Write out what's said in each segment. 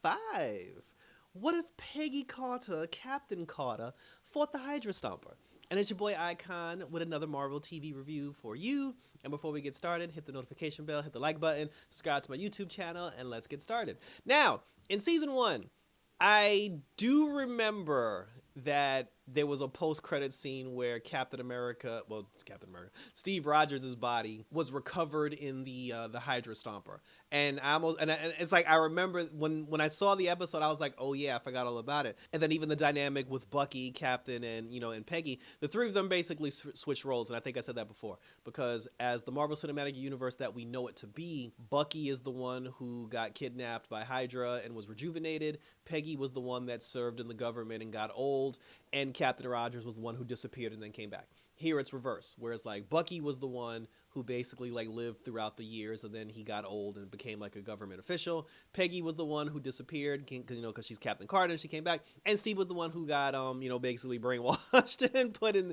5. What if Peggy Carter, Captain Carter, fought the Hydra Stomper? And it's your boy Icon with another Marvel TV review for you. And before we get started, hit the notification bell, hit the like button, subscribe to my YouTube channel, and let's get started. Now, in season 1, I do remember that there was a post-credit scene where Captain America, Steve Rogers' body was recovered in the Hydra Stomper, and it's like I remember when I saw the episode, I was like, oh yeah, I forgot all about it. And then even the dynamic with Bucky, Captain, and Peggy, the three of them basically switched roles, and I think I said that before, because as the Marvel Cinematic Universe that we know it to be, Bucky is the one who got kidnapped by Hydra and was rejuvenated. Peggy was the one that served in the government and got old, and Captain Rogers was the one who disappeared and then came back. Here it's reverse, whereas like Bucky was the one who basically like lived throughout the years and then he got old and became like a government official. Peggy was the one who disappeared because she's Captain Carter and she came back. And Steve was the one who got basically brainwashed and put in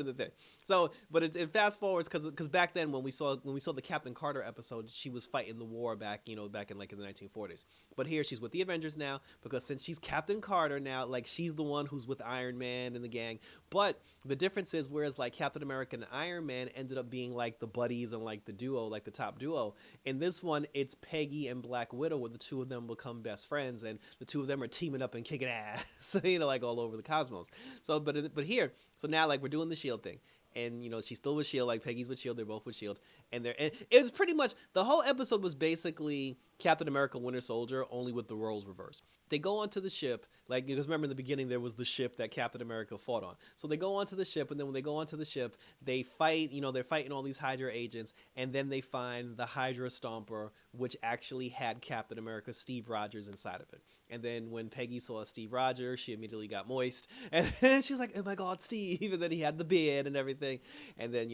the thing. So, but it fast forwards because back then when we saw the Captain Carter episode, she was fighting the war back in like in the 1940s. But here she's with the Avengers now, because since she's Captain Carter now, like she's the one who's with Iron Man and the gang. But the difference is, whereas like Captain America and Iron Man ended up being like the buddies and like the duo, like the top duo, in this one it's Peggy and Black Widow, where the two of them become best friends and the two of them are teaming up and kicking ass, like all over the cosmos. So but here, so now like we're doing the Shield thing. And she's still with Shield, like Peggy's with Shield, they're both with Shield, and it's pretty much the whole episode was basically Captain America Winter Soldier, only with the roles reversed. They go onto the ship, like, because remember in the beginning there was the ship that Captain America fought on. So they go onto the ship, and then when they go onto the ship, they fight, they're fighting all these Hydra agents, and then they find the Hydra Stomper, which actually had Captain America Steve Rogers inside of it. And then when Peggy saw Steve Rogers, she immediately got moist, and she was like, oh my god, Steve, and then he had the beard and everything. And then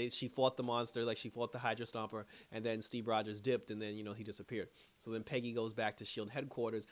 she fought the monster, like she fought the Hydra Stomper, and then Steve Rogers dipped, and then he disappeared. So then Peggy goes back to Shield headquarters,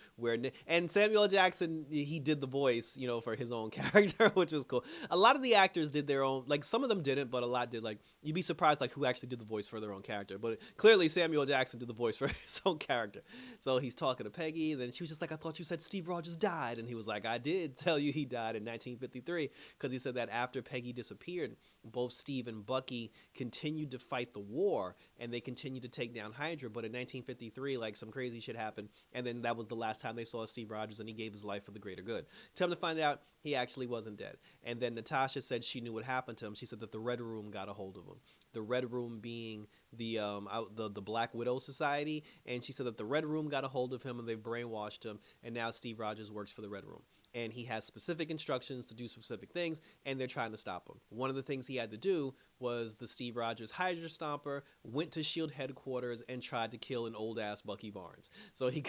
and Samuel Jackson, he did the voice, for his own character, which was cool. A lot of the actors did their own, like some of them didn't, but a lot did. Like you'd be surprised like who actually did the voice for their own character. But clearly Samuel Jackson did the voice for his own character. So he's talking to Peggy, and then she was just like, I thought you said Steve Rogers died, and he was like, I did tell you he died in 1953, because he said that after Peggy disappeared, both Steve and Bucky continued to fight the war, and they continued to take down Hydra. But in 1953, like some crazy shit happened, and then that was the last time they saw Steve Rogers, and he gave his life for the greater good. Time to find out, he actually wasn't dead. And then Natasha said she knew what happened to him. She said that the Red Room got a hold of him. The Red Room being the Black Widow Society, and she said that the Red Room got a hold of him and they brainwashed him, and now Steve Rogers works for the Red Room. And he has specific instructions to do specific things, and they're trying to stop him. One of the things he had to do was the Steve Rogers Hydra Stomper went to S.H.I.E.L.D. headquarters and tried to kill an old-ass Bucky Barnes. So he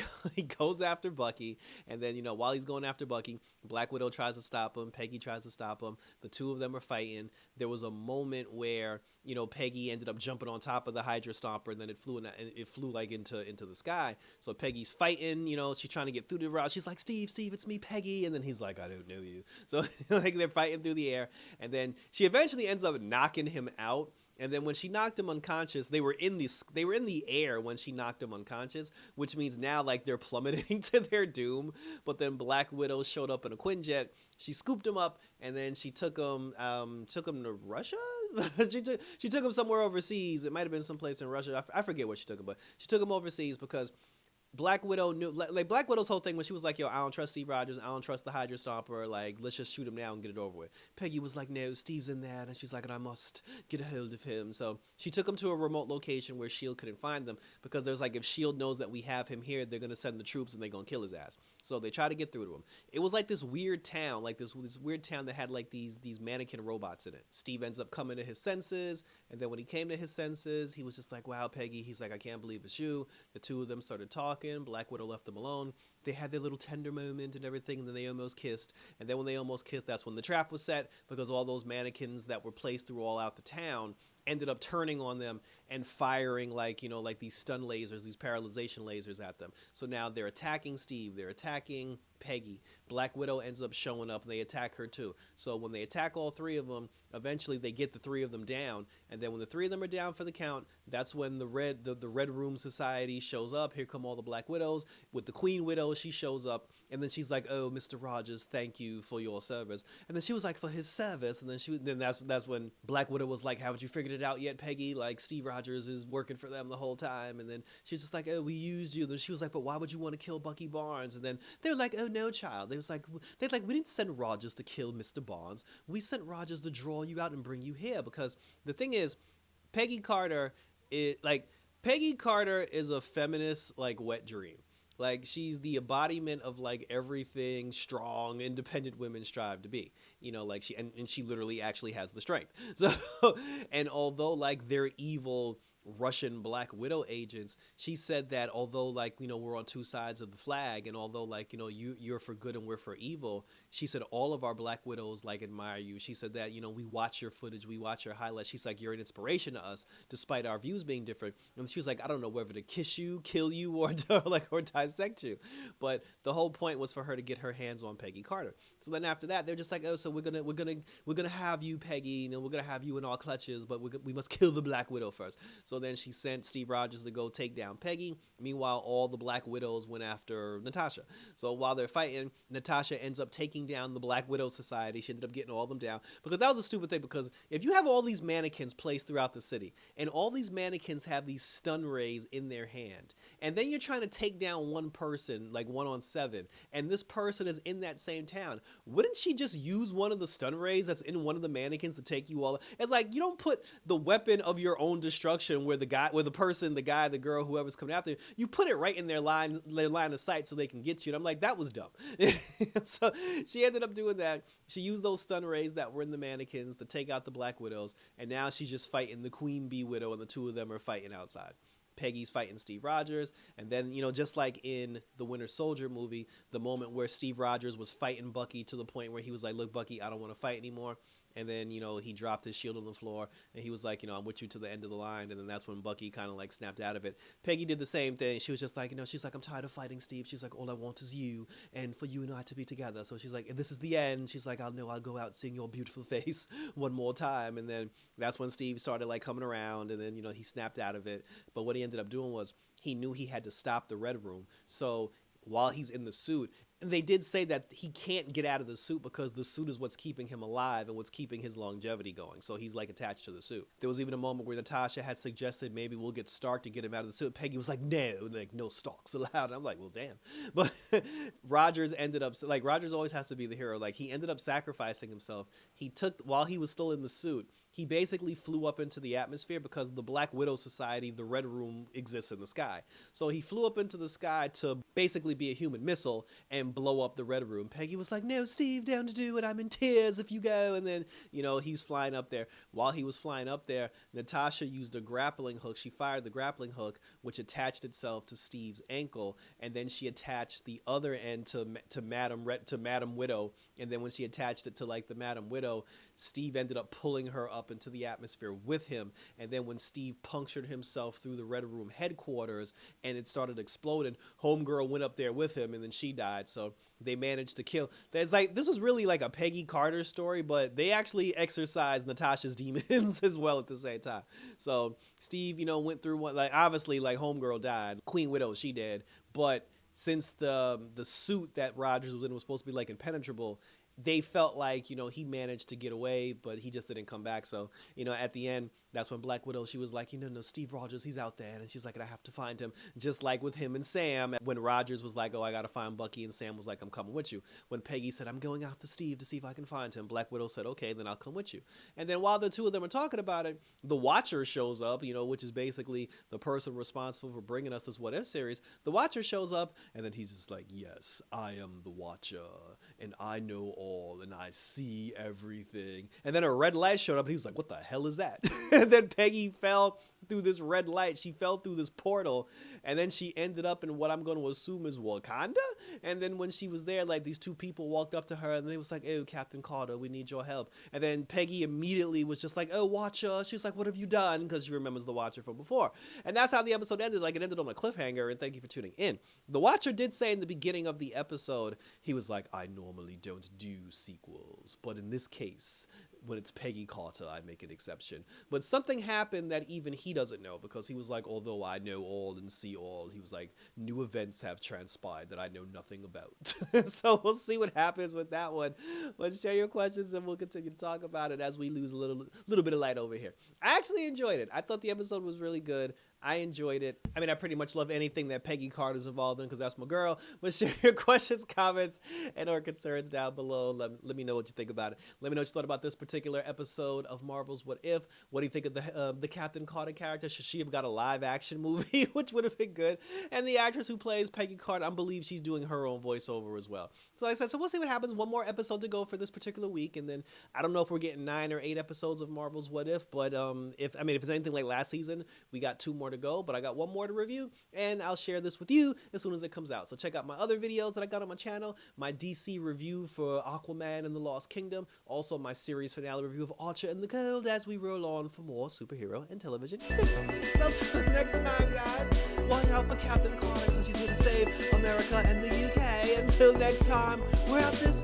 goes after Bucky, and then, while he's going after Bucky, Black Widow tries to stop him, Peggy tries to stop him, the two of them are fighting. There was a moment where, Peggy ended up jumping on top of the Hydra Stomper, and then it flew like into the sky. So Peggy's fighting, she's trying to get through the route. She's like, Steve, it's me, Peggy. And then he's like, I don't know you. So like they're fighting through the air, and then she eventually ends up knocking him out. And then when she knocked him unconscious, they were in the air when she knocked him unconscious, which means now like they're plummeting to their doom. But then Black Widow showed up in a Quinjet. She scooped him up, and then she took him to Russia. she took him somewhere overseas. It might have been someplace in Russia. I forget where she took him, but she took him overseas because Black Widow knew, like Black Widow's whole thing when she was like, yo, I don't trust Steve Rogers, I don't trust the Hydra Stomper, like, let's just shoot him now and get it over with. Peggy was like, no, Steve's in there, and she's like, and I must get a hold of him. So she took him to a remote location where S.H.I.E.L.D. couldn't find them, because there's like, if S.H.I.E.L.D. knows that we have him here, they're going to send the troops and they're going to kill his ass. So they try to get through to him. It was like this weird town, like this weird town that had like these mannequin robots in it. Steve ends up coming to his senses, and then when he came to his senses, he was just like, wow, Peggy, he's like, I can't believe it's you. The two of them started talking. Black Widow left them alone. They had their little tender moment and everything, and then they almost kissed. And then when they almost kissed, that's when the trap was set, because all those mannequins that were placed through all out the town ended up turning on them and firing like these stun lasers, these paralyzation lasers at them. So now they're attacking Steve, they're attacking Peggy. Black Widow ends up showing up and they attack her too. So when they attack all three of them, eventually they get the three of them down. And then when the three of them are down for the count, that's when the Red Room Society shows up. Here come all the Black Widows. With the Queen Widow, she shows up. And then she's like, "Oh, Mr. Rogers, thank you for your service." And then she was like, "For his service." And then that's when Black Widow was like, "Haven't you figured it out yet, Peggy? Like, Steve Rogers is working for them the whole time." And then she's just like, "Oh, we used you." Then she was like, "But why would you want to kill Bucky Barnes?" And then they're like, "Oh no, child." They're like, "We didn't send Rogers to kill Mr. Barnes. We sent Rogers to draw you out and bring you here." Because the thing is, Peggy Carter is a feminist like wet dream. Like, she's the embodiment of like everything strong, independent women strive to be. You know, like she literally actually has the strength. So, and although like they're evil Russian Black Widow agents, she said that although like, you know, we're on two sides of the flag, and although like, you know, you're for good and we're for evil, she said all of our Black Widows like admire you. She said that, you know, we watch your footage, we watch your highlights. She's like, you're an inspiration to us despite our views being different. And she was like, I don't know whether to kiss you, kill you, or dissect you. But the whole point was for her to get her hands on Peggy Carter. So then after that, they're just like, oh, so we're gonna have you, Peggy, you know, we're gonna have you in our clutches, but we must kill the Black Widow first. So then she sent Steve Rogers to go take down Peggy. Meanwhile, all the Black Widows went after Natasha. So while they're fighting, Natasha ends up taking down the Black Widow Society. She ended up getting all of them down. Because that was a stupid thing, because if you have all these mannequins placed throughout the city, and all these mannequins have these stun rays in their hand, and then you're trying to take down one person, like 1-on-7, and this person is in that same town, wouldn't she just use one of the stun rays that's in one of the mannequins to take you all? It's like, you don't put the weapon of your own destruction where the guy, the girl, whoever's coming after you put it right in their line of sight so they can get you. And I'm like, that was dumb. So she ended up doing that. She used those stun rays that were in the mannequins to take out the Black Widows, and now she's just fighting the Queen Bee Widow, and the two of them are fighting outside. Peggy's fighting Steve Rogers, and then, you know, just like in the Winter Soldier movie, the moment where Steve Rogers was fighting Bucky to the point where he was like, "Look, Bucky, I don't want to fight anymore." And then, you know, he dropped his shield on the floor, and he was like, you know, "I'm with you to the end of the line." And then that's when Bucky kind of like snapped out of it. Peggy did the same thing. She was just like, you know, she's like, "I'm tired of fighting, Steve." She's like, "All I want is you, and for you and I to be together." So she's like, "If this is the end," she's like, I'll go out seeing your beautiful face one more time." And then that's when Steve started like coming around, and then, you know, he snapped out of it. But what he ended up doing was he knew he had to stop the Red Room. So while he's in the suit, and they did say that he can't get out of the suit because the suit is what's keeping him alive and what's keeping his longevity going. So he's like attached to the suit. There was even a moment where Natasha had suggested maybe we'll get Stark to get him out of the suit. Peggy was like, "No, like no Starks allowed." And I'm like, well, damn. But Rogers always has to be the hero. Like, he ended up sacrificing himself. While he was still in the suit, he basically flew up into the atmosphere because the Black Widow Society, the Red Room, exists in the sky. So he flew up into the sky to basically be a human missile and blow up the Red Room. Peggy was like, "No, Steve, down to do it. I'm in tears if you go." And then, you know, he's flying up there. While he was flying up there, Natasha used a grappling hook. She fired the grappling hook, which attached itself to Steve's ankle, and then she attached the other end to Madam Widow. And then when she attached it to like the Madam Widow, Steve ended up pulling her up into the atmosphere with him. And then when Steve punctured himself through the Red Room headquarters and it started exploding, Homegirl went up there with him, and then she died. So they managed to kill. This was really like a Peggy Carter story, but they actually exorcised Natasha's demons as well at the same time. So Steve, you know, went through one, like, obviously, like, Homegirl died, Queen Widow, she did, but since the suit that Rogers was in was supposed to be like impenetrable, they felt like, you know, he managed to get away, but he just didn't come back. So, you know, at the end, that's when Black Widow, she was like, you know, "No, Steve Rogers, he's out there." And she's like, "And I have to find him." Just like with him and Sam, when Rogers was like, "Oh, I got to find Bucky," and Sam was like, "I'm coming with you." When Peggy said, "I'm going after Steve to see if I can find him," Black Widow said, "Okay, then I'll come with you." And then while the two of them are talking about it, the Watcher shows up, you know, which is basically the person responsible for bringing us this What If series. The Watcher shows up, and then he's just like, "Yes, I am the Watcher, and I know all, and I see everything." And then a red light showed up, and he was like, "What the hell is that?" And then Peggy fell through this red light. She fell through this portal, and then she ended up in what I'm going to assume is Wakanda. And then when she was there, like, these two people walked up to her, and they was like, "Oh, Captain Carter, we need your help." And then Peggy immediately was just like, "Oh, Watcher." She's like, "What have you done?" Because she remembers the Watcher from before. And that's how the episode ended. Like, it ended on a cliffhanger, and thank you for tuning in. The Watcher did say in the beginning of the episode, he was like, "I normally don't do sequels, but in this case, when it's Peggy Carter, I make an exception." But something happened that even he doesn't know, because he was like, "Although I know all and see all," he was like, "new events have transpired that I know nothing about." So we'll see what happens with that one. But share your questions, and we'll continue to talk about it as we lose a little bit of light over here. I actually enjoyed it. I thought the episode was really good. I enjoyed it. I mean, I pretty much love anything that Peggy Carter's involved in, because that's my girl. But share your questions, comments, and or concerns down below. Let me know what you think about it. Let me know what you thought about this particular episode of Marvel's What If. What do you think of the Captain Carter character? Should she have got a live action movie, which would have been good? And the actress who plays Peggy Carter, I believe she's doing her own voiceover as well. So like I said, so we'll see what happens. One more episode to go for this particular week, and then I don't know if we're getting 9 or 8 episodes of Marvel's What If, but if it's anything like last season, we got 2 more to go, but I got 1 more to review, and I'll share this with you as soon as it comes out. So check out my other videos that I got on my channel, my DC review for Aquaman and the Lost Kingdom, also my series finale review of Archer and the Cold, as we roll on for more superhero and television. So until next time, guys, watch out for Captain Carter, because she's here to save America and the UK. Until next time, we're out this